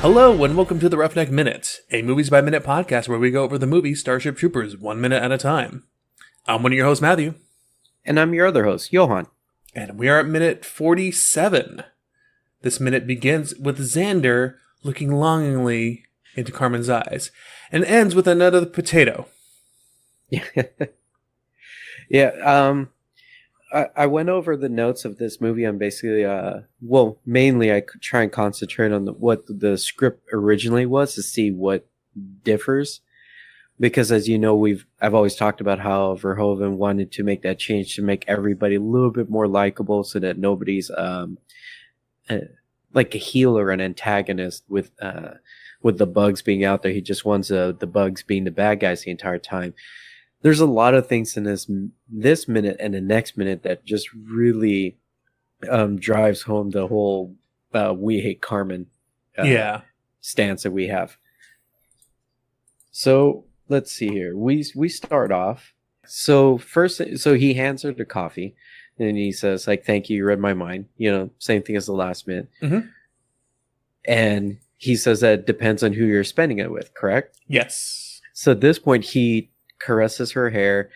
Hello and welcome to the Roughneck Minute, a Movies by Minute podcast where we go over the movie Starship Troopers 1 minute at a time. I'm one of your hosts, Matthew. And I'm your other host, Johann. And we are at minute 47. This minute begins with Xander looking longingly into Carmen's eyes and ends with another potato. Yeah, I went over the notes of this movie on basically, mainly I try and concentrate on what the script originally was to see what differs. Because as you know, I've always talked about how Verhoeven wanted to make that change to make everybody a little bit more likable so that nobody's like a heel or an antagonist with the bugs being out there. He just wants the bugs being the bad guys the entire time. There's a lot of things in this minute and the next minute that just really drives home the whole we hate Carmen stance that we have. So let's see here. We start off. So he hands her the coffee and he says, like, thank you read my mind. You know, same thing as the last minute. Mm-hmm. And he says that it depends on who you're spending it with, correct? Yes. So at this point, he caresses her hair.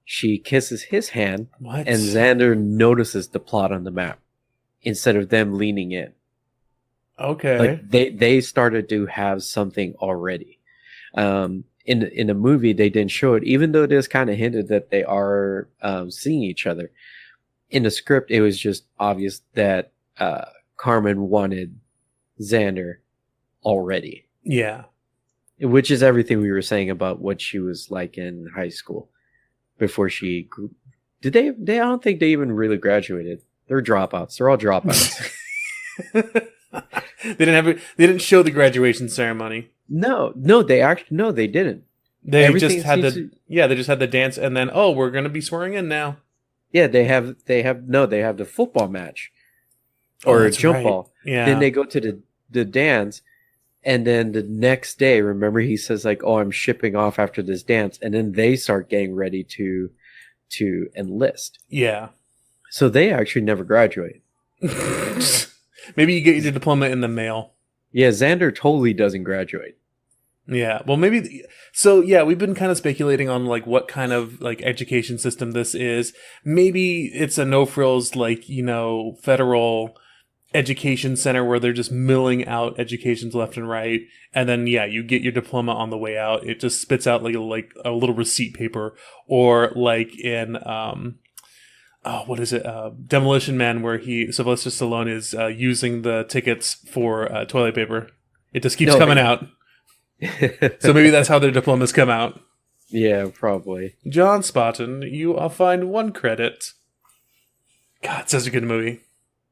She kisses his hand. What? And Xander notices the plot on the map instead of them leaning in. Okay. Like they started to have something already. In the movie, they didn't show it, even though it is kind of hinted that they are seeing each other. In the script, it was just obvious that Carmen wanted Xander already. Yeah. Which is everything we were saying about what she was like in high school before she grew. Did they I don't think they even really graduated. They're dropouts. They're all dropouts. They didn't show the graduation ceremony. No, they didn't. They just had the dance and then, we're going to be swearing in now. Yeah, they have the football match or a jump ball. Yeah. Then they go to the dance. And then the next day, remember, he says like, I'm shipping off after this dance. And then they start getting ready to enlist. Yeah. So they actually never graduate. Maybe you get your diploma in the mail. Yeah, Xander totally doesn't graduate. Yeah, well, maybe. So, yeah, we've been kind of speculating on like what kind of like education system this is. Maybe it's a no-frills, like, you know, federal education center where they're just milling out educations left and right, and then you get your diploma on the way out. It just spits out like a little receipt paper, or like in what is it, Demolition Man, where Sylvester Stallone is using the tickets for toilet paper. It just keeps coming out. So maybe that's how their diplomas come out. Yeah, probably. John Spotton, you are fined 1 credit. God, such a good movie.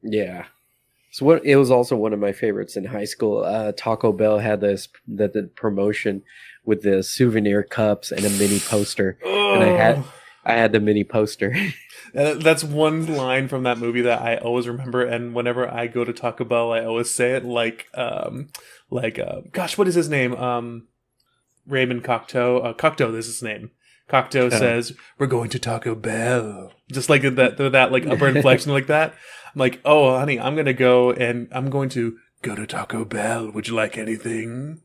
Yeah. So it was also one of my favorites in high school. Taco Bell had the promotion with the souvenir cups and a mini poster, and I had the mini poster. That's one line from that movie that I always remember, and whenever I go to Taco Bell, I always say it gosh, what is his name? Raymond Cocteau. Cocteau is his name. Cocteau says, "We're going to Taco Bell," just like that like upper inflection like that. I'm like, "Oh, honey, I'm gonna go to Taco Bell. Would you like anything?"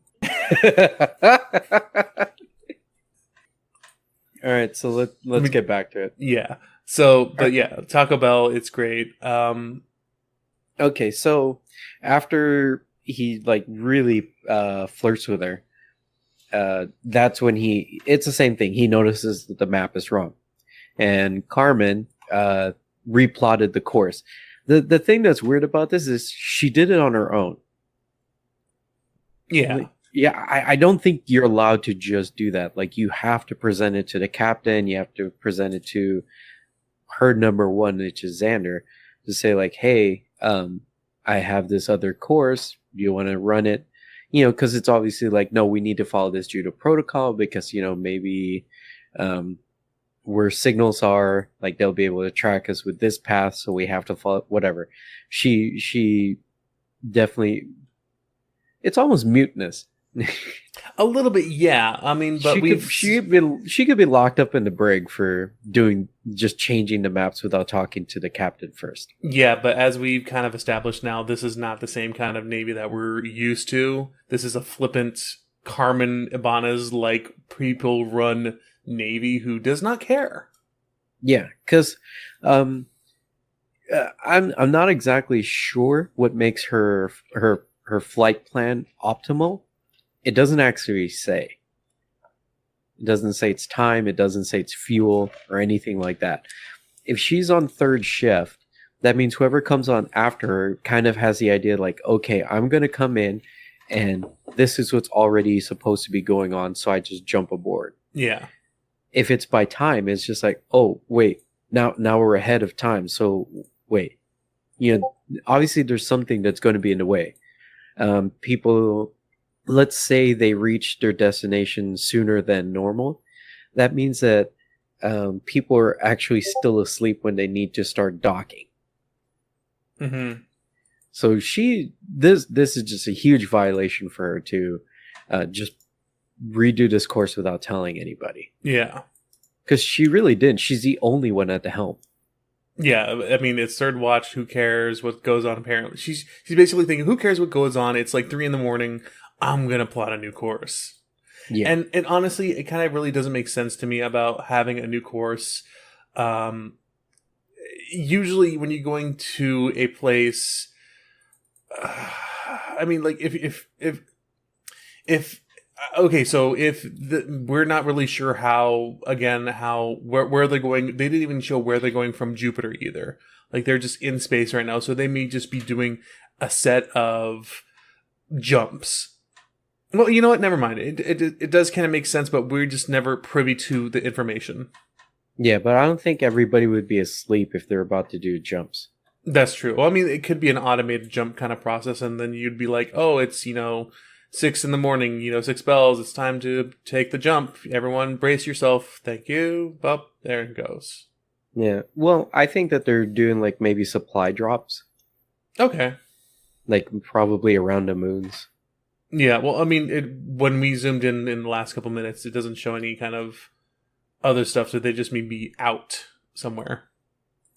All right, so let's get back to it. Yeah. So, but yeah, Taco Bell, it's great. Okay, so after he like really flirts with her, that's when it's the same thing. He notices that the map is wrong, and Carmen replotted the course. The thing that's weird about this is she did it on her own. Yeah. Yeah, I don't think you're allowed to just do that. Like, you have to present it to the captain. You have to present it to her number one, which is Xander, to say like, hey, I have this other course. Do you want to run it? You know, because it's obviously like, no, we need to follow this judo protocol because, you know, maybe where signals are, like, they'll be able to track us with this path. So we have to follow whatever. She definitely, it's almost mutinous. A little bit, yeah. I mean, but She could be locked up in the brig for just changing the maps without talking to the captain first. yeah, but as we've kind of established now, this is not the same kind of Navy that we're used to. This is a flippant Carmen Ibanez like people run Navy who does not care. Yeah, because I'm not exactly sure what makes her flight plan optimal. It doesn't actually say. It doesn't say it's time. It doesn't say it's fuel or anything like that. If she's on third shift, that means whoever comes on after her kind of has the idea like, okay, I'm going to come in and this is what's already supposed to be going on. So I just jump aboard. Yeah. If it's by time, it's just like, oh, wait, now we're ahead of time. So wait, obviously there's something that's going to be in the way. People, let's say they reach their destination sooner than normal. That means that people are actually still asleep when they need to start docking. Mm-hmm. So this is just a huge violation for her to just redo this course without telling anybody. Yeah. Because she really didn't. She's the only one at the helm. Yeah, I mean, it's third watch. Who cares what goes on? Apparently, she's basically thinking, "Who cares what goes on?" It's like 3 a.m. I'm gonna plot a new course. Yeah, And honestly, it kind of really doesn't make sense to me about having a new course. Usually, when you're going to a place, I mean, like if okay, so we're not really sure where they're going. They didn't even show where they're going from Jupiter either. Like they're just in space right now, so they may just be doing a set of jumps. Well, you know what? Never mind. It does kind of make sense, but we're just never privy to the information. yeah, but I don't think everybody would be asleep if they're about to do jumps. That's true. Well, I mean, it could be an automated jump kind of process, and then you'd be like, "Oh, it's 6 a.m, 6 bells, it's time to take the jump. Everyone brace yourself. Thank you." Well, there it goes. Yeah. Well, I think that they're doing like maybe supply drops. Okay. Like probably around the moons. Yeah, well, I mean, when we zoomed in the last couple minutes, it doesn't show any kind of other stuff, so they just may be out somewhere.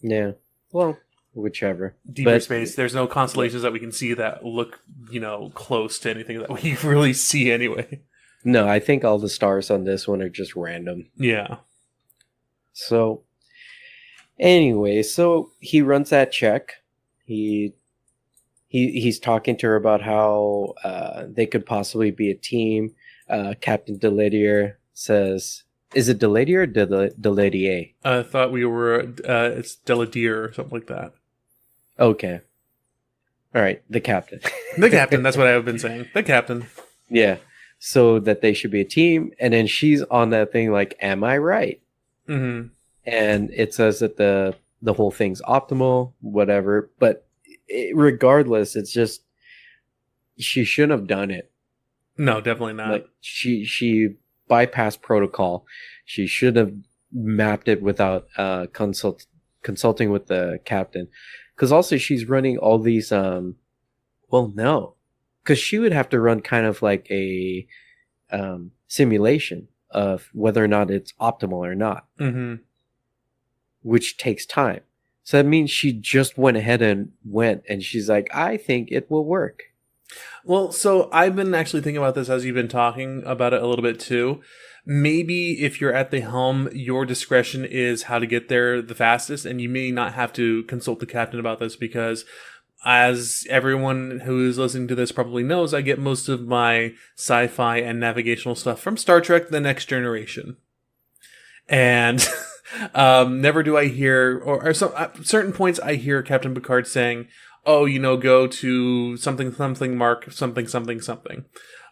Yeah. Well, whichever. Deeper space. There's no constellations that we can see that look, close to anything that we really see anyway. No, I think all the stars on this one are just random. Yeah. So, anyway, so he runs that check. He's talking to her about how they could possibly be a team. Captain Deladier says, "Is it Deladier or Deladier?" I thought we were, it's Deladier or something like that. Okay. All right, the captain. The captain, that's what I've been saying. The captain. Yeah. So that they should be a team. And then she's on that thing like, am I right? Mm-hmm. And it says that the whole thing's optimal, whatever. But regardless, it's just, she shouldn't have done it. No, definitely not. Like she bypassed protocol. She should have mapped it without consulting with the captain. Because also she's running all these, no. Because she would have to run kind of like a simulation of whether or not it's optimal or not. Mm-hmm. Which takes time. So that means she just went ahead and she's like, I think it will work. Well, so I've been actually thinking about this as you've been talking about it a little bit too. Maybe if you're at the helm, your discretion is how to get there the fastest, and you may not have to consult the captain about this because, as everyone who is listening to this probably knows, I get most of my sci-fi and navigational stuff from Star Trek: The Next Generation. And never do I hear, or some at certain points I hear Captain Picard saying, "Oh, go to something, mark something, something, something."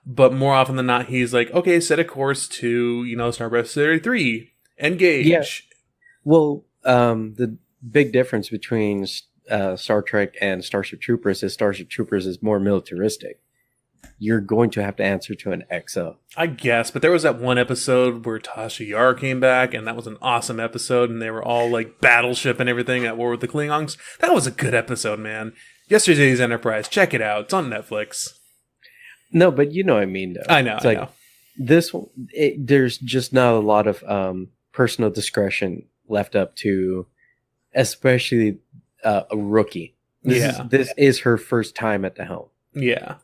But more often than not, he's like, "Okay, set a course to, Starbreath 33, engage." Yeah. Well, the big difference between Star Trek and Starship Troopers is Starship Troopers is more militaristic. You're going to have to answer to an XO. I guess, but there was that one episode where Tasha Yar came back, and that was an awesome episode, and they were all like battleship and everything at war with the Klingons. That was a good episode, man. Yesterday's Enterprise, check it out. It's on Netflix. No, but you know what I mean, though. I know. there's just not a lot of personal discretion left up to, especially a rookie. Yeah. This is her first time at the helm. Yeah.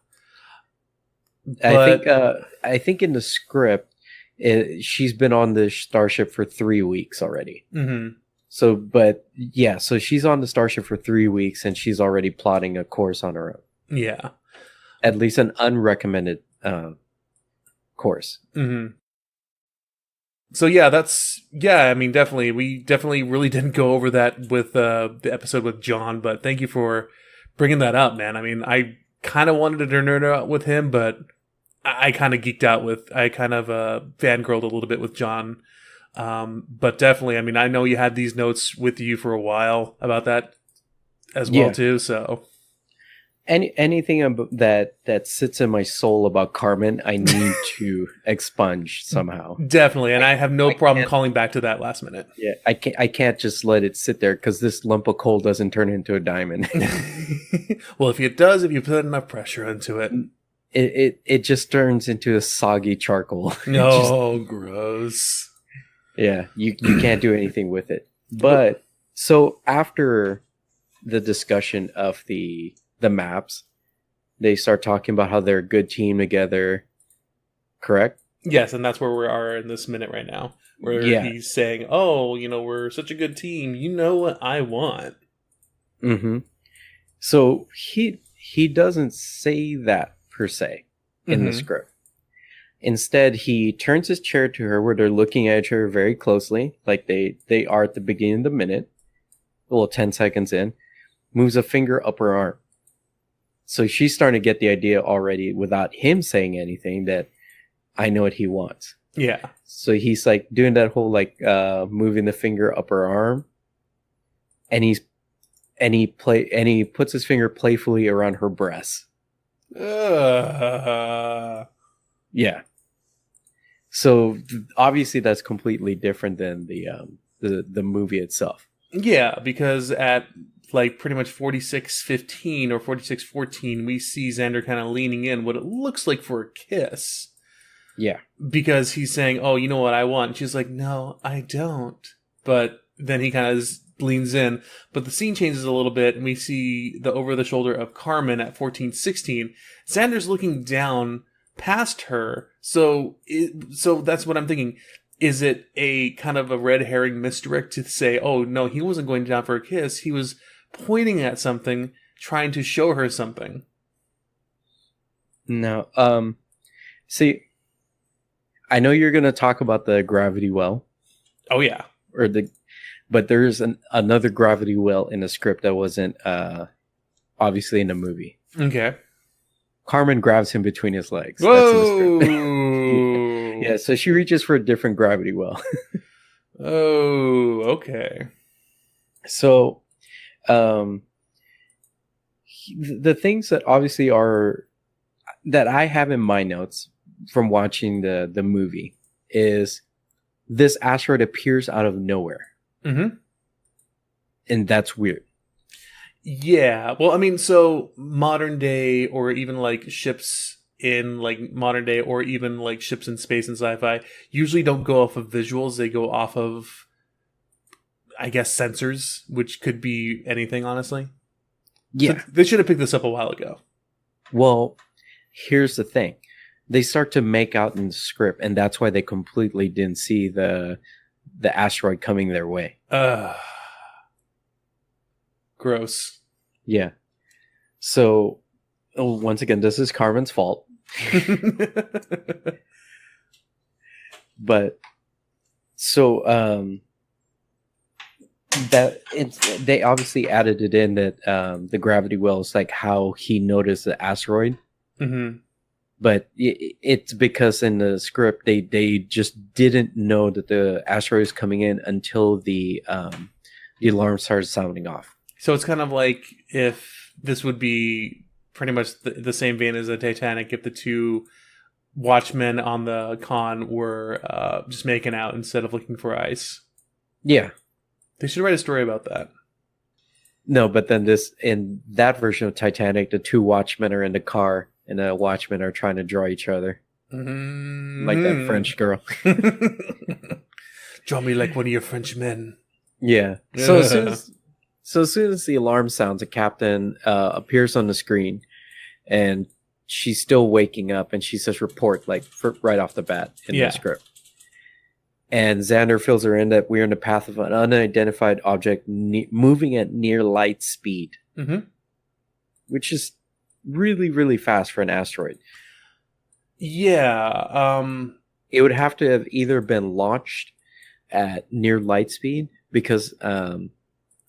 I think But I think in the script, she's been on the starship for 3 weeks already. mhm. So, but yeah, so she's on the starship for 3 weeks, and she's already plotting a course on her own. Yeah. At least an unrecommended course. Mhm. So yeah, I mean, definitely, we definitely really didn't go over that with the episode with John, but thank you for bringing that up, man. I mean, I kind of wanted to nerd out with him, but I kind of geeked out I kind of fangirled a little bit with John. But definitely, I mean, I know you had these notes with you for a while about that as well Yeah. too. So Anything that sits in my soul about Carmen, I need to expunge somehow. definitely, and I have no I problem can't. calling back to that last minute. Yeah, I can't just let it sit there because this lump of coal doesn't turn into a diamond. Well, if it does, if you put enough pressure into it. It just turns into a soggy charcoal. No, gross. Yeah, you can't do anything with it. But so after the discussion of the maps, they start talking about how they're a good team together. Correct? Yes, and that's where we are in this minute right now, where Yeah. he's saying, "Oh, we're such a good team. You know what I want." Mm-hmm. So he doesn't say that per se in the Mhm. script. Instead, he turns his chair to her where they're looking at each other very closely, like they are at the beginning of the minute, well, 10 seconds in, moves a finger up her arm. So she's starting to get the idea already without him saying anything that I know what he wants. Yeah. So he's like doing that whole like moving the finger up her arm, and he puts his finger playfully around her breast. Yeah. So obviously that's completely different than the movie itself. Yeah, because at like pretty much 46:15 or 46:14, we see Xander kind of leaning in what it looks like for a kiss. Yeah. Because he's saying, "Oh, you know what I want?" And she's like, "No, I don't." But then he kind of leans in. But the scene changes a little bit, and we see the over the shoulder of Carmen at 14:16. Xander's looking down past her. So that's what I'm thinking. Is it a kind of a red herring misdirect to say, "Oh no, he wasn't going down for a kiss. He was pointing at something, trying to show her something." No. See, I know you're going to talk about the gravity well, Oh yeah. but there's another gravity well in the script that wasn't obviously in the movie. Okay. Carmen grabs him between his legs. That's in the script. Whoa. Yeah, so she reaches for a different gravity well. Oh, okay. So, the things that obviously are that I have in my notes from watching the movie is this asteroid appears out of nowhere, Mm-hmm. and that's weird. Yeah. Well, I mean, so modern day, or even like ships in like modern day, or even like ships in space and sci-fi, usually don't go off of visuals. They go off of, I guess, sensors, which could be anything, honestly. Yeah. So they should have picked this up a while ago. Well, here's the thing. They start to make out in the script, and that's why they completely didn't see the asteroid coming their way. Gross. Yeah. So, once again, this is Carmen's fault. But so they obviously added it in that the gravity well is like how he noticed the asteroid. Mm-hmm. But it's because in the script they just didn't know that the asteroid is coming in until the alarm started sounding off. So it's kind of like if this would be pretty much the same vein as the Titanic if the two watchmen on the con were just making out instead of looking for ice. Yeah. They should write a story about that. No, but then in that version of Titanic, the two watchmen are in the car and the watchmen are trying to draw each other. like that French girl. Draw me like one of your French men. Yeah. So as soon as the alarm sounds, the captain appears on the screen, and she's still waking up, and she says report like right off the bat in the script. And Xander fills her in that we're in the path of an unidentified object moving at near light speed, which is really, really fast for an asteroid. Yeah. It would have to have either been launched at near light speed because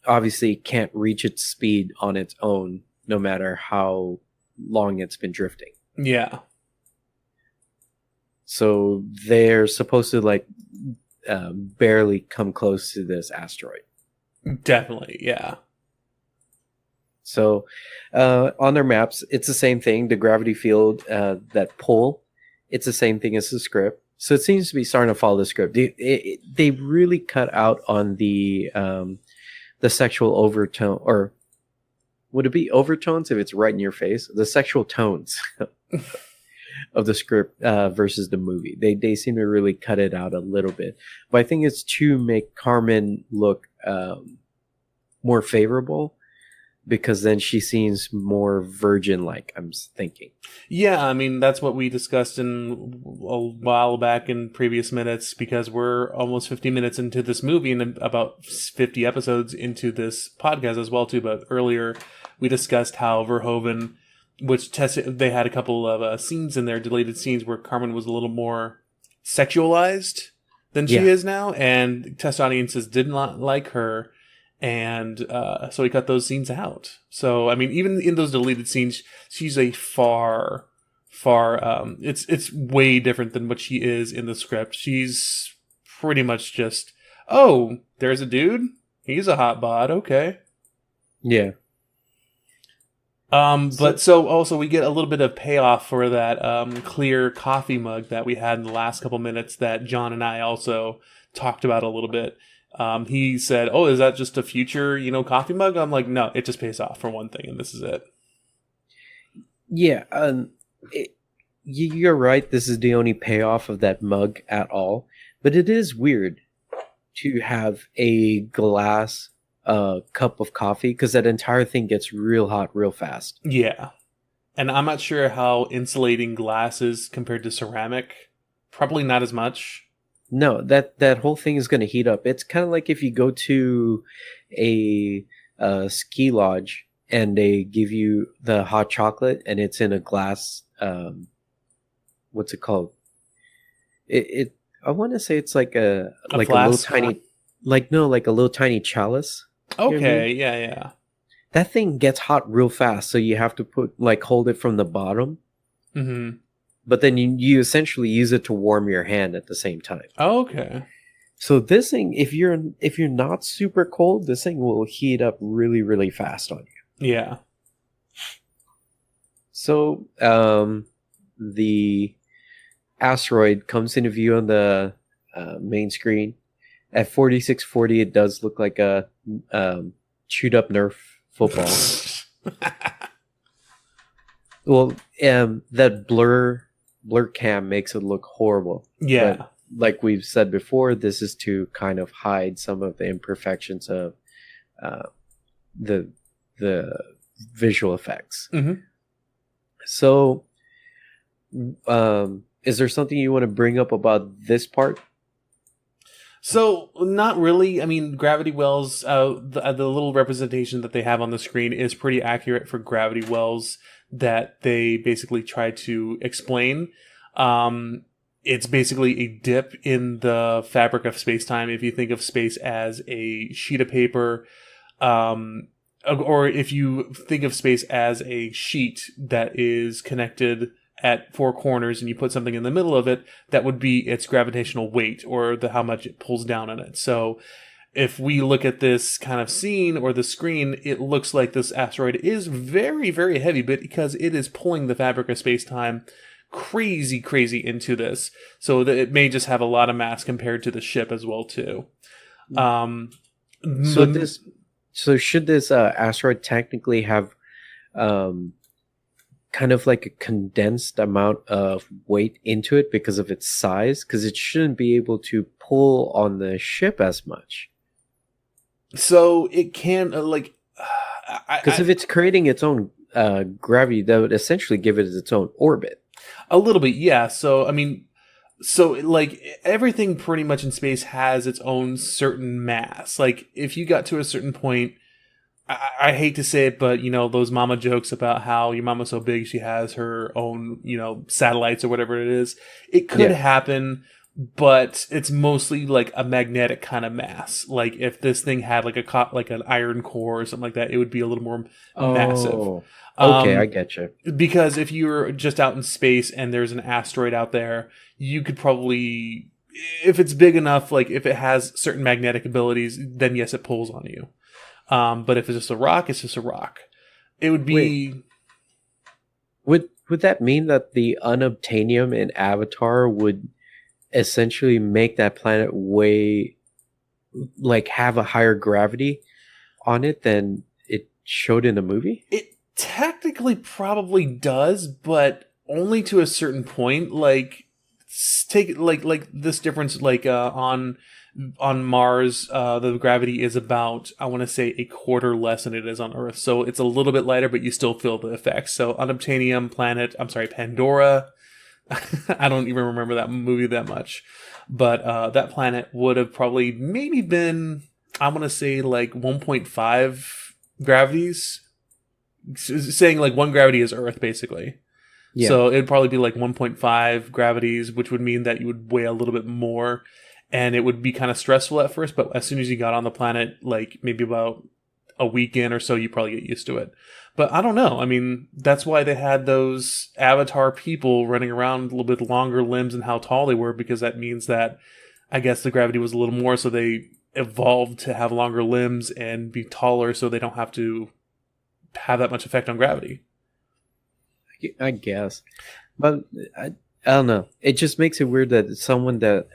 obviously it can't reach its speed on its own no matter how long it's been drifting. Yeah. So they're supposed to like barely come close to this asteroid. Definitely, yeah. So on their maps, it's the same thing. The gravity field, that pull, it's the same thing as the script. So it seems to be starting to follow the script. They really cut out on the sexual overtone, or would it be overtones if it's right in your face? The sexual tones of the script versus the movie. They seem to really cut it out a little bit. But I think it's to make Carmen look more favorable, because then she seems more virgin-like, I'm thinking. Yeah, I mean, that's what we discussed a while back in previous minutes, because we're almost 50 minutes into this movie and about 50 episodes into this podcast as well, too. But earlier we discussed how Verhoeven, which they had a couple of scenes in there, deleted scenes, where Carmen was a little more sexualized than she is now, and test audiences did not like her. And so he cut those scenes out. So, I mean, even in those deleted scenes, she's a far, it's way different than what she is in the script. She's pretty much just, oh, there's a dude? He's a hot bod, okay. Yeah. But so also we get a little bit of payoff for that clear coffee mug that we had in the last couple minutes that John and I also talked about a little bit. He said, oh, is that just a future, coffee mug? I'm like, no, it just pays off for one thing, and this is it. Yeah, you're right. This is the only payoff of that mug at all. But it is weird to have a glass cup of coffee, because that entire thing gets real hot real fast. Yeah. And I'm not sure how insulating glass is compared to ceramic. Probably not as much. No, that whole thing is going to heat up. It's kind of like if you go to a ski lodge and they give you the hot chocolate and it's in a glass. What's it called? I want to say it's like a little tiny, like a little tiny chalice. Okay, you know what I mean? yeah. That thing gets hot real fast, so you have to hold it from the bottom. Mm-hmm. But then you essentially use it to warm your hand at the same time. Oh, okay. So this thing, if you're not super cold, this thing will heat up really, really fast on you. Yeah. So the asteroid comes into view on the main screen. At 4640, it does look like a chewed up Nerf football. Well, that blur cam makes it look horrible. Yeah. But like we've said before, this is to kind of hide some of the imperfections of the visual effects. Mm-hmm. So, is there something you want to bring up about this part? So, not really. I mean, gravity wells, the little representation that they have on the screen is pretty accurate for gravity wells that they basically try to explain. It's basically a dip in the fabric of space-time. If you think of space as a sheet of paper, or if you think of space as a sheet that is connected at four corners and you put something in the middle of it, that would be its gravitational weight, or how much it pulls down on it. So if we look at this kind of scene or the screen, it looks like this asteroid is very, very heavy, but because it is pulling the fabric of space-time crazy into this. So that it may just have a lot of mass compared to the ship as well, too. So should this asteroid technically have kind of like a condensed amount of weight into it because of its size, because it shouldn't be able to pull on the ship as much. So it can Because if it's creating its own gravity, that would essentially give it its own orbit. a little bit, yeah. So I mean, so like everything pretty much in space has its own certain mass. Like if you got to a certain point, I hate to say it, but you know those mama jokes about how your mama's so big she has her own, you know, satellites or whatever it is. It could Yeah. happen, but it's mostly like a magnetic kind of mass. Like if this thing had like like an iron core or something like that, it would be a little more massive. Oh, okay, I Um, get you. because if you're just out in space and there's an asteroid out there, you could probably, if it's big enough, like if it has certain magnetic abilities, then yes, it pulls on you. But if it's just a rock, it's just a rock. It would Wait, be would that mean that the unobtainium in Avatar would essentially make that planet way like have a higher gravity on it than it showed in the movie? it technically probably does, but only to a certain point. Like take like this difference like on Mars, the gravity is about, I want to say, a quarter less than it is on Earth. So it's a little bit lighter, but you still feel the effects. So Unobtainium planet, I'm sorry, Pandora. I don't even remember that movie that much. But that planet would have probably maybe been, I want to say, like 1.5 gravities. Saying like one gravity is Earth, basically. Yeah. So it'd probably be like 1.5 gravities, which would mean that you would weigh a little bit more and it would be kind of stressful at first, but as soon as you got on the planet, like maybe about a weekend or so, you probably get used to it. But I don't know. I mean, that's why they had those avatar people running around a little bit longer limbs and how tall they were, because that means that I guess the gravity was a little more, so they evolved to have longer limbs and be taller so they don't have to have that much effect on gravity. I guess, but I don't know. It just makes it weird that someone that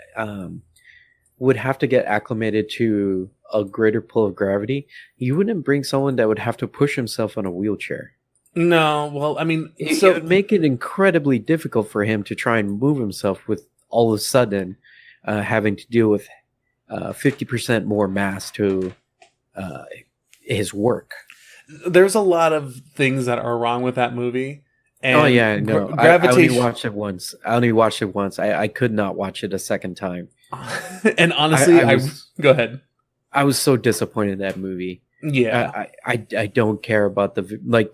would have to get acclimated to a greater pull of gravity, you wouldn't bring someone that would have to push himself on a wheelchair. No, well, I mean, It would so make it incredibly difficult for him to try and move himself with all of a sudden having to deal with 50% more mass to uh, his work. there's a lot of things that are wrong with that movie, Oh yeah, and no. I only gravitation. watched it once. I only watched it once. I could not watch it a second time. And I, honestly, I I was go ahead. I was so disappointed in that movie. Yeah, I don't care about the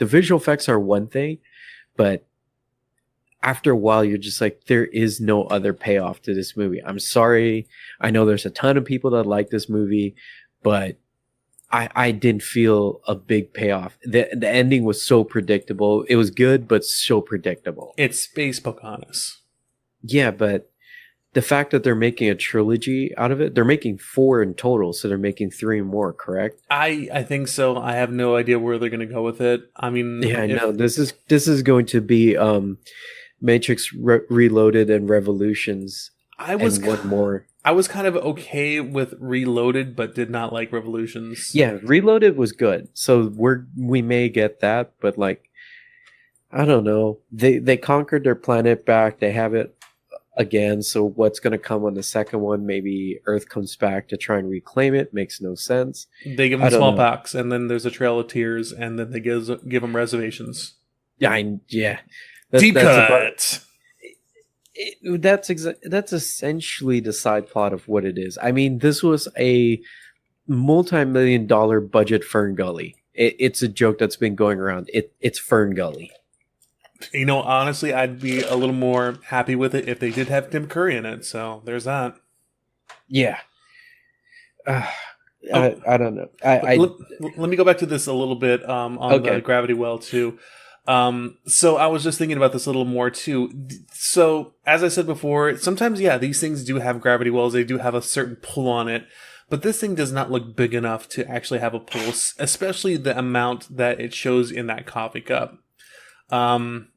visual effects are one thing, but after a while you're just like there is no other payoff to this movie. I'm sorry. I know there's a ton of people that like this movie, but I didn't feel a big payoff. The ending was so predictable. It was good, but so predictable. it's Space Pocahontas. Yeah, but the fact that they're making a trilogy out of it, they're making four in total, so they're making three more, correct? I think so. I have no idea where they're going to go with it. I mean, Yeah, I if know. This is going to be Matrix Reloaded and Revolutions I was and one more. I was kind of okay with Reloaded, but did not like Revolutions. Yeah, Reloaded was good. So we may get that, but like I don't know. They conquered their planet back. They have it again. So what's going to come on the second one? Maybe Earth comes back to try and reclaim it. Makes no sense. They give I them don't know. smallpox, and then there's a Trail of Tears, and then they give them reservations. Yeah. Deep That's about cut. that's essentially the side plot of what it is. I mean, this was a multi-million-dollar budget Fern Gully. It's a joke that's been going around. It's Fern Gully. You know, honestly, I'd be a little more happy with it if they did have Tim Curry in it. So there's that. Yeah. Uh, Oh, I don't know. I let me go back to this a little bit on the okay. gravity well too. So I was just thinking about this a little more too. So as I said before, sometimes yeah, these things do have gravity wells. They do have a certain pull on it, but this thing does not look big enough to actually have a pull, especially the amount that it shows in that coffee cup. Um,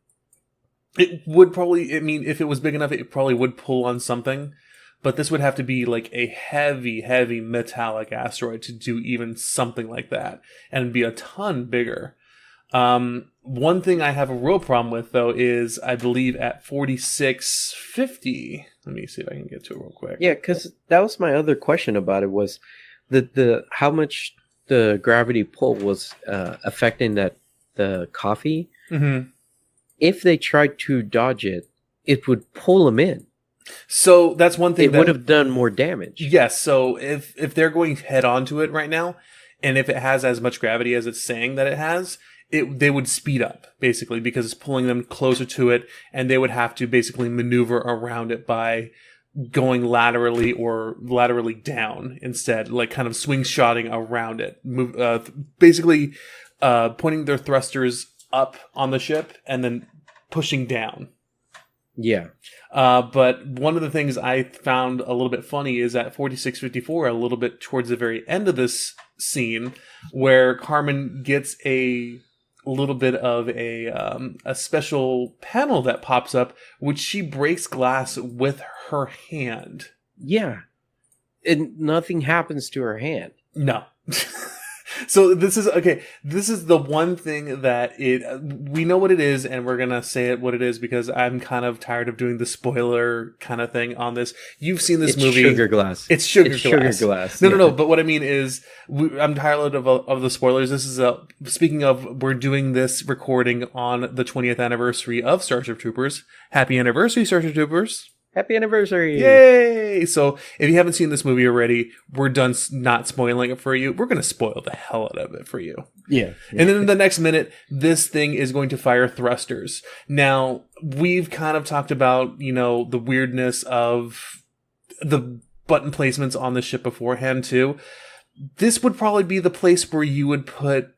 it would probably, I mean, if it was big enough, it probably would pull on something. But this would have to be like a heavy, heavy metallic asteroid to do even something like that, and be a ton bigger. One thing I have a real problem with, though, is I believe at 4650. Let me see if I can get to it real quick. Yeah, because that was my other question about it was the how much the gravity pull was affecting the coffee. Mm-hmm. If they tried to dodge it, it would pull them in. So that's one thing It would have done more damage. Yes. So if they're going head on to it right now, and if it has as much gravity as it's saying that it has, they would speed up basically because it's pulling them closer to it, and they would have to basically maneuver around it by going laterally or laterally down instead, like kind of swing shotting around it, basically pointing their thrusters up on the ship and then pushing down. Yeah. But one of the things I found a little bit funny is at 4654, a little bit towards the very end of this scene, where Carmen gets a little bit of a special panel that pops up, which she breaks glass with her hand. Yeah. And nothing happens to her hand. No. So this is okay. This is the one thing that we know what it is, and we're gonna say it what it is because I'm kind of tired of doing the spoiler kind of thing on this. You've seen this movie. Sugar glass. It's sugar glass. Sugar glass. No. But what I mean is, I'm tired of the spoilers. This is speaking of, we're doing this recording on the 20th anniversary of Starship Troopers. Happy anniversary, Starship Troopers! Happy anniversary! Yay! So, if you haven't seen this movie already, we're done not spoiling it for you. We're going to spoil the hell out of it for you. Yeah. And then in the next minute, this thing is going to fire thrusters. Now, we've kind of talked about, the weirdness of the button placements on the ship beforehand, too. This would probably be the place where you would put,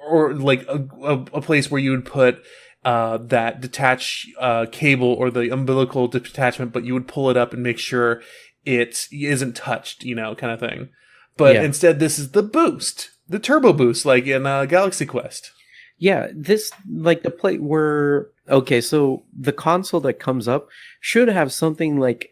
or like a place where you would put that detach cable or the umbilical detachment, but you would pull it up and make sure it isn't touched, kind of thing. But instead, this is the boost, the turbo boost, like in Galaxy Quest. Yeah, this, like the plate where, okay, so the console that comes up should have something like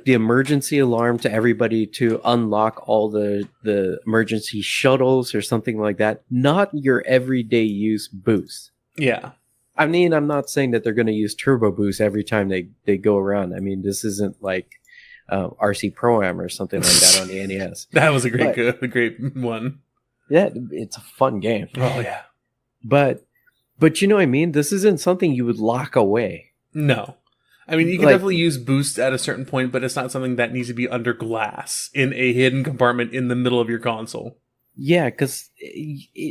the emergency alarm to everybody to unlock all the emergency shuttles or something like that. Not your everyday use boost. Yeah. I mean, I'm not saying that they're going to use turbo boost every time they go around. I mean, this isn't like RC Pro-Am or something like that on the NES. That was a great one. Yeah, it's a fun game. Oh, yeah. But you know what I mean? This isn't something you would lock away. No. I mean, you can definitely use boost at a certain point, but it's not something that needs to be under glass in a hidden compartment in the middle of your console. Yeah, because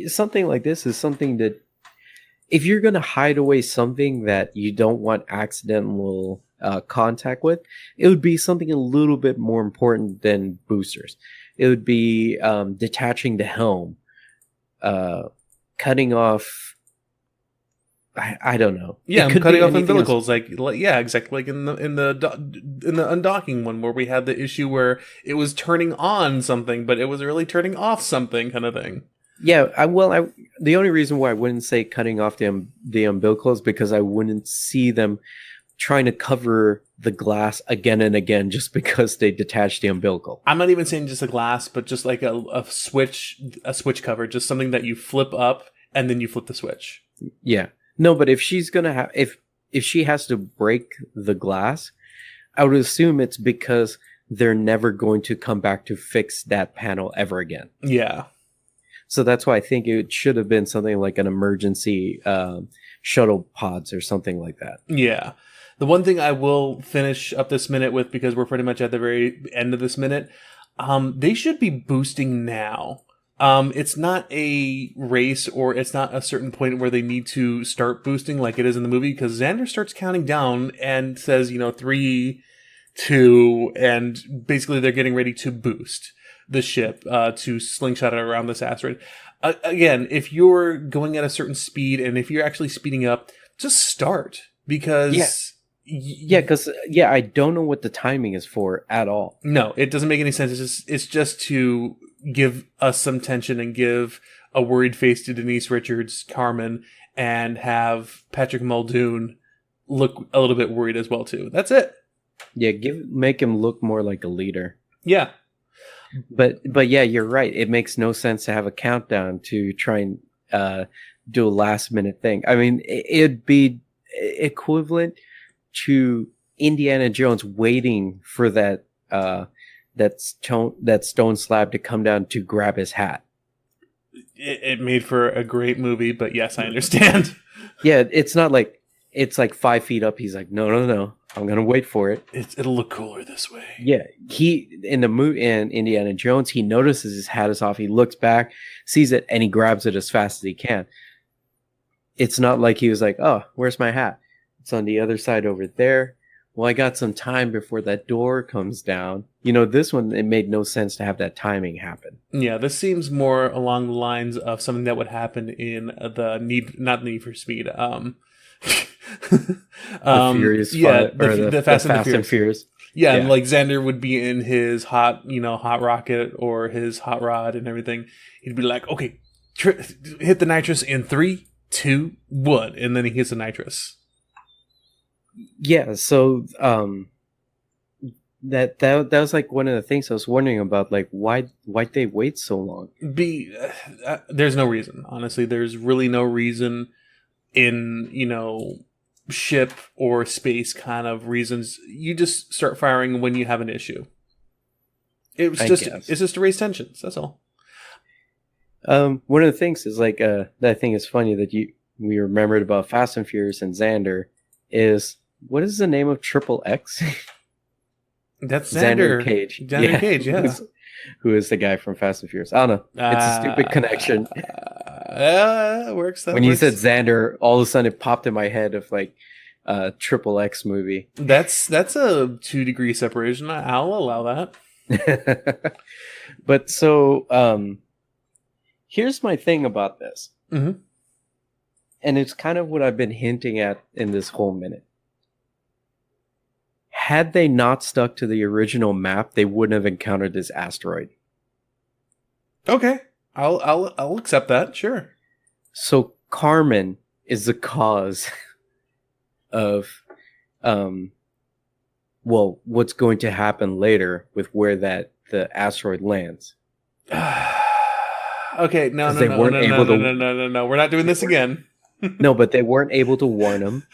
something like this is something that if you're going to hide away something that you don't want accidental contact with, it would be something a little bit more important than boosters. It would be detaching the helm, cutting off. I don't know. Yeah, I'm cutting off umbilicals, exactly, like in the undocking one where we had the issue where it was turning on something, but it was really turning off something, kind of thing. Yeah, the only reason why I wouldn't say cutting off the umbilicals is because I wouldn't see them trying to cover the glass again and again just because they detach the umbilical. I'm not even saying just a glass, but just like a switch cover, just something that you flip up and then you flip the switch. Yeah. No, but if she's gonna have if she has to break the glass, I would assume it's because they're never going to come back to fix that panel ever again. Yeah. So that's why I think it should have been something like an emergency shuttle pods or something like that. Yeah. The one thing I will finish up this minute with, because we're pretty much at the very end of this minute, they should be boosting now. It's not a race or it's not a certain point where they need to start boosting like it is in the movie, because Xander starts counting down and says, 3, 2, and basically they're getting ready to boost the ship to slingshot it around this asteroid. Again, if you're going at a certain speed and if you're actually speeding up, just start, because... Yeah, I don't know what the timing is for at all. No, it doesn't make any sense. It's just to give us some tension and give a worried face to Denise Richards, Carmen, and have Patrick Muldoon look a little bit worried as well too. That's it. Yeah, make him look more like a leader. Yeah. But yeah, you're right. It makes no sense to have a countdown to try and do a last minute thing. I mean, it'd be equivalent to Indiana Jones waiting for that stone slab to come down to grab his hat. It made for a great movie, but yes, I understand. Yeah, it's not like it's like 5 feet up. He's like, no, no, no, I'm gonna wait for it. It'll look cooler this way. Yeah, he in the movie in Indiana Jones, he notices his hat is off. He looks back, sees it, and he grabs it as fast as he can. It's not like he was like, oh, where's my hat? It's on the other side over there. Well, I got some time before that door comes down. You know, this one, it made no sense to have that timing happen. Yeah, this seems more along the lines of something that would happen in not Need for Speed. The Furious the Fast and Furious. Yeah, and like Xander would be in his hot rocket or his hot rod and everything. He'd be like, okay, hit the nitrous in 3, 2, 1, and then he hits the nitrous. Yeah, so that was like one of the things I was wondering about, like why'd they wait so long? There's no reason, honestly. There's really no reason in ship or space kind of reasons. You just start firing when you have an issue. It's just to raise tensions. That's all. One of the things is like that I think is funny that we remembered about Fast and Furious and Xander is, what is the name of Triple X? That's Xander Cage. Xander Cage, yeah. Who is the guy from Fast and Furious? I don't know. It's a stupid connection. Works. When you said Xander, all of a sudden it popped in my head of like Triple X movie. That's a 2-degree separation. I'll allow that. But so here's my thing about this. Mm-hmm. And it's kind of what I've been hinting at in this whole minute. Had they not stuck to the original map, they wouldn't have encountered this asteroid. Okay, I'll accept that. Sure. So Carmen is the cause of, what's going to happen later with where the asteroid lands. Okay, no. We're not doing this again. No, but they weren't able to warn him.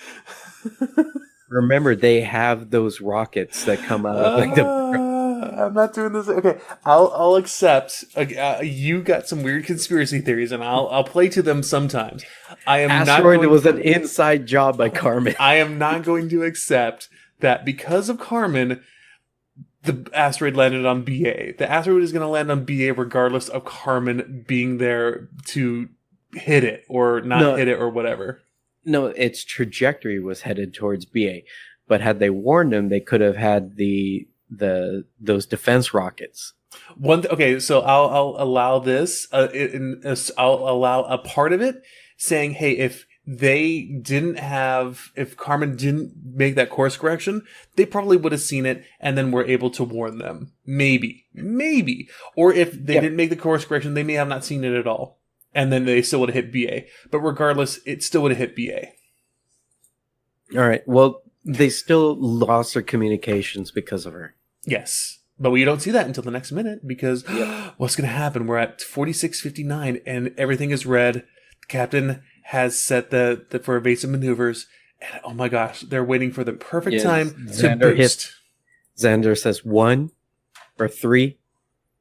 Remember, they have those rockets that come out of like the. I'm not doing this. Okay, I'll accept. You got some weird conspiracy theories, and I'll play to them sometimes. I am Asteroid not. Was an inside job by Carmen. I am not going to accept that because of Carmen, the asteroid landed on BA. The asteroid is going to land on BA regardless of Carmen being there to hit it or not hit it or whatever. No, its trajectory was headed towards BA, but had they warned them, they could have had those defense rockets. Okay, so I'll allow this. I'll allow a part of it, saying, hey, if Carmen didn't make that course correction, they probably would have seen it and then were able to warn them. Maybe, or if they didn't make the course correction, they may have not seen it at all. And then they still would have hit BA. But regardless, it still would have hit BA. All right. Well, they still lost their communications because of her. Yes. But we don't see that until the next minute because what's going to happen? We're at 46:59 and everything is red. The captain has set the for evasive maneuvers. And oh my gosh, they're waiting for the perfect time to boost. Xander says 1 or 3.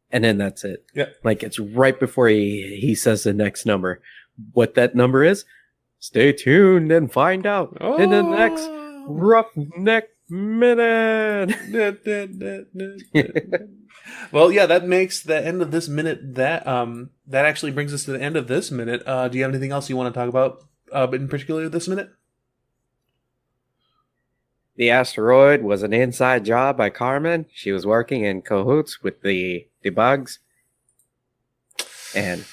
And then that's it. Yeah. Like it's right before he says the next number. What that number is, stay tuned and find out in the next Roughneck Minute. Well, yeah, that makes the end of this minute. That actually brings us to the end of this minute. Do you have anything else you want to talk about in particular this minute? The asteroid was an inside job by Carmen. She was working in cahoots with the bugs. And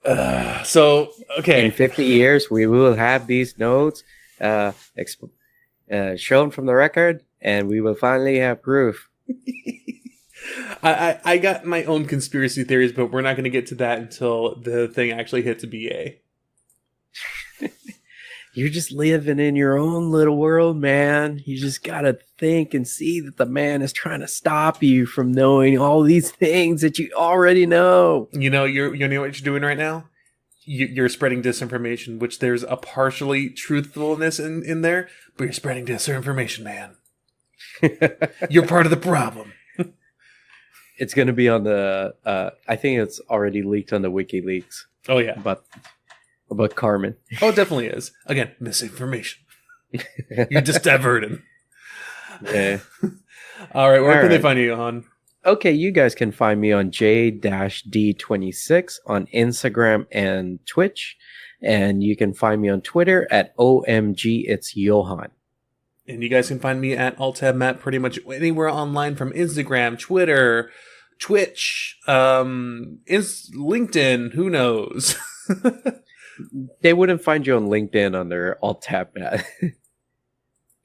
okay. In 50 years, we will have these nodes shown from the record, and we will finally have proof. I got my own conspiracy theories, but we're not going to get to that until the thing actually hits BA. You're just living in your own little world, man. You just gotta think and see that the man is trying to stop you from knowing all these things that you already know. You know, you know what you're doing right now? You're spreading disinformation, which there's a partially truthfulness in there, but you're spreading disinformation, man. You're part of the problem. It's gonna be on the. I think it's already leaked on the WikiLeaks. Oh yeah, about Carmen. Oh, it definitely is. Again, misinformation. You're just diverting. Yeah. All right, where All can they right. find you, Johann? Okay, you guys can find me on J-D26 on Instagram and Twitch. And you can find me on Twitter at OMG It's Johann. And you guys can find me at AltTabMatt pretty much anywhere online, from Instagram, Twitter, Twitch, LinkedIn, who knows? They wouldn't find you on LinkedIn under AltTabMatt.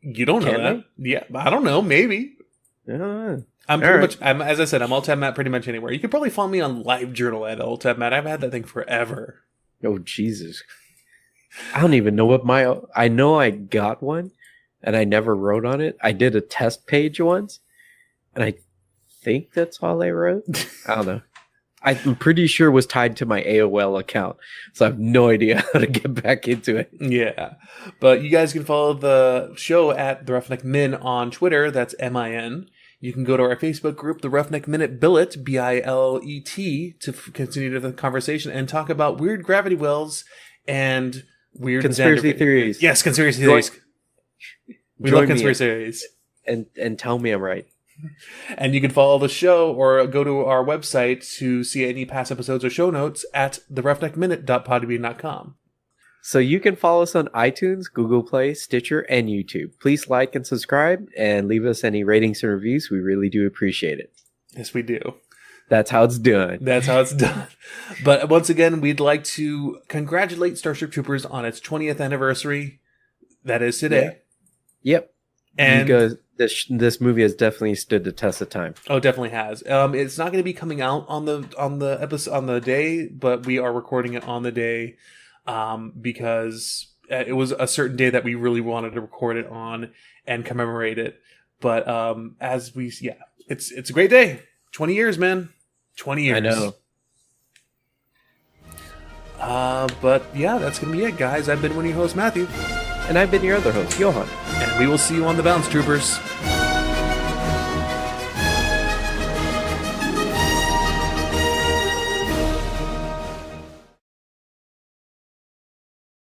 You don't know Can that. Yeah, I don't know, maybe. Ah, I'm all pretty right. much, as I said, I'm AltTabMatt pretty much anywhere. You can probably follow me on LiveJournal at AltTabMatt. I've had that thing forever. Oh, Jesus. I don't even know what I know I got one, and I never wrote on it. I did a test page once, and I think that's all I wrote. I don't know. I'm pretty sure it was tied to my AOL account, so I have no idea how to get back into it. Yeah. But you guys can follow the show at The Roughneck Min on Twitter. That's MIN. You can go to our Facebook group, The Roughneck Minute Billet, BILET, to continue the conversation and talk about weird gravity wells and weird Conspiracy theories. Yes, conspiracy theories. We love conspiracy theories. And tell me I'm right. And you can follow the show or go to our website to see any past episodes or show notes at theroughneckminute.podbean.com. So you can follow us on iTunes, Google Play, Stitcher, and YouTube. Please like and subscribe and leave us any ratings and reviews. We really do appreciate it. Yes, we do. That's how it's done. That's how it's done. But once again, we'd like to congratulate Starship Troopers on its 20th anniversary. That is today. Yeah. Yep. And because this movie has definitely stood the test of time. Oh, definitely has. It's not going to be coming out on the episode on the day, but we are recording it on the day because it was a certain day that we really wanted to record it on and commemorate it. But it's a great day. 20 years, man. 20 years. I know. But yeah, that's going to be it, guys. I've been one of your hosts, Matthew. And I've been your other host, Johann. And we will see you on the bounce, troopers.